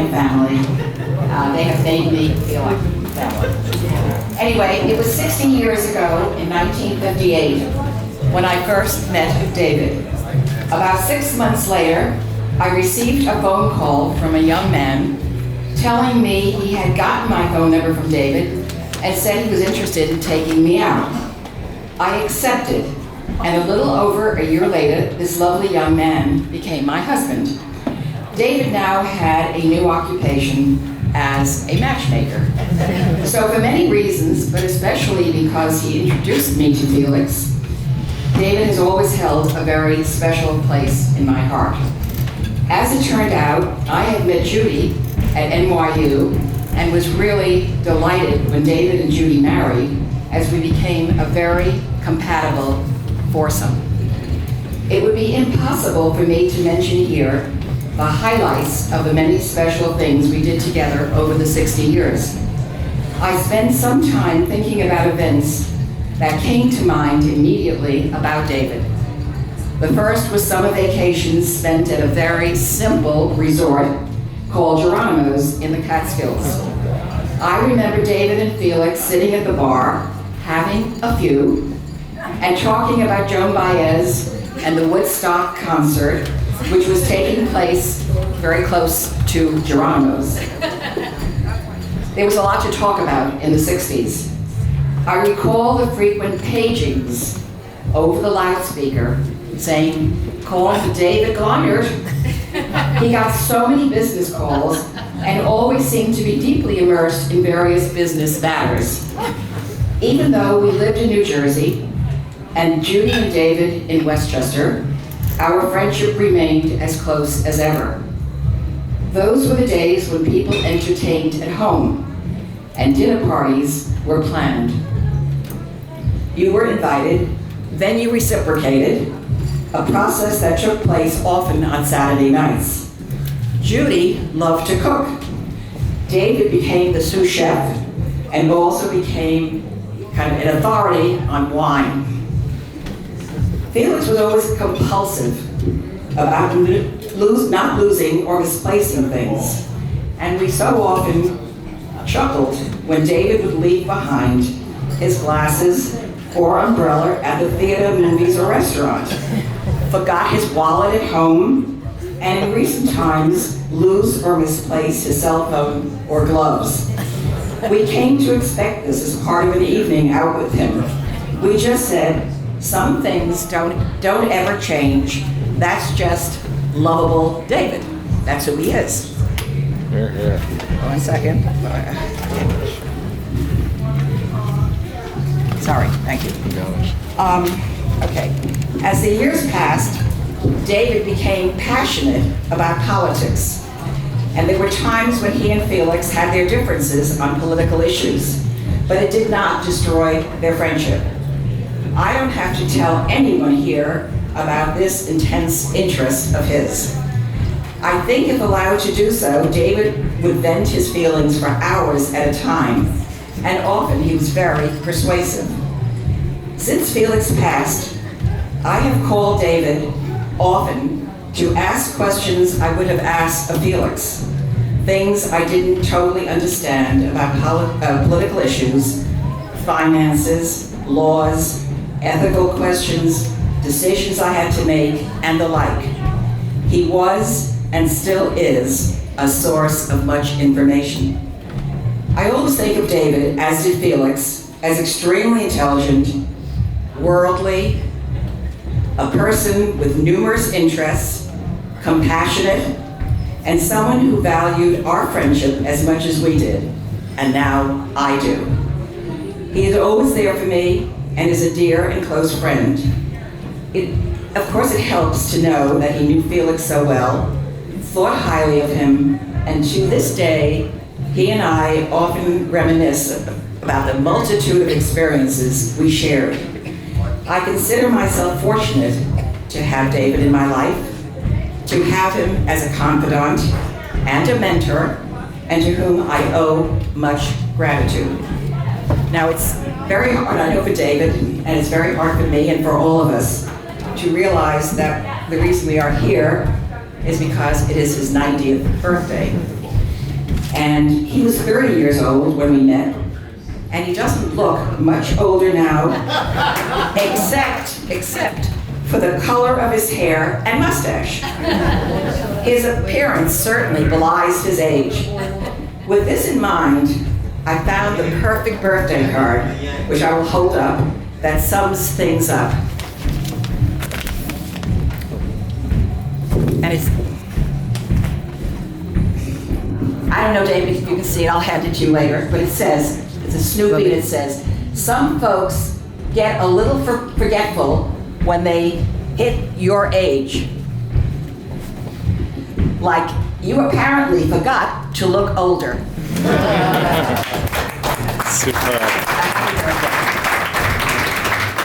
like family. They have made me feel like family. Anyway, it was 60 years ago in 1958 when I first met David. About 6 months later, I received a phone call from a young man telling me he had gotten my phone number from David and said he was interested in taking me out. I accepted, and a little over a year later, this lovely young man became my husband. David now had a new occupation as a matchmaker. So for many reasons, but especially because he introduced me to Felix, David has always held a very special place in my heart. As it turned out, I had met Judy at NYU and was really delighted when David and Judy married, as we became a very compatible foursome. It would be impossible for me to mention here the highlights of the many special things we did together over the 60 years. I spent some time thinking about events that came to mind immediately about David. The first was summer vacations spent at a very simple resort called Geronimo's in the Catskills. I remember David and Felix sitting at the bar, having a few, and talking about Joan Baez and the Woodstock concert, which was taking place very close to Geronimo's. There was a lot to talk about in the 60s. I recall the frequent pagings over the loudspeaker saying, "Call for David Glinert." He got so many business calls and always seemed to be deeply immersed in various business matters. Even though we lived in New Jersey and Judy and David in Westchester, our friendship remained as close as ever. Those were the days when people entertained at home and dinner parties were planned. You were invited, then you reciprocated, a process that took place often on Saturday nights. Judy loved to cook. David became the sous chef and also became kind of an authority on wine. Felix was always compulsive about not losing or misplacing things, and we so often chuckled when David would leave behind his glasses or umbrella at the theater, movies, or restaurant, forgot his wallet at home, and in recent times lose or misplace his cell phone or gloves. We came to expect this as part of an evening out with him. We just said, some things don't ever change. That's just lovable David. That's who he is. Here, here. 1 second. Sorry, thank you. Okay. As the years passed, David became passionate about politics. And there were times when he and Felix had their differences on political issues, but it did not destroy their friendship. I don't have to tell anyone here about this intense interest of his. I think if allowed to do so, David would vent his feelings for hours at a time, and often he was very persuasive. Since Felix passed, I have called David often to ask questions I would have asked of Felix, things I didn't totally understand about political issues, finances, laws, ethical questions, decisions I had to make, and the like. He was, and still is, a source of much information. I always think of David, as did Felix, as extremely intelligent, worldly, a person with numerous interests, compassionate, and someone who valued our friendship as much as we did, and now I do. He is always there for me and is a dear and close friend. Of course, it helps to know that he knew Felix so well, thought highly of him, and to this day, he and I often reminisce about the multitude of experiences we shared. I consider myself fortunate to have David in my life, to have him as a confidant and a mentor, and to whom I owe much gratitude. Now, it's very hard, I know, for David, and it's very hard for me and for all of us to realize that the reason we are here is because it is his 90th birthday. And he was 30 years old when we met, and he doesn't look much older now, except for the color of his hair and mustache. His appearance certainly belies his age. With this in mind, I found the perfect birthday card, which I will hold up, that sums things up. And it's, I don't know, David, if you can see it, I'll hand it to you later, but it says, it's a Snoopy, and it says, some folks get a little forgetful when they hit your age. Like, you apparently forgot to look older. Super.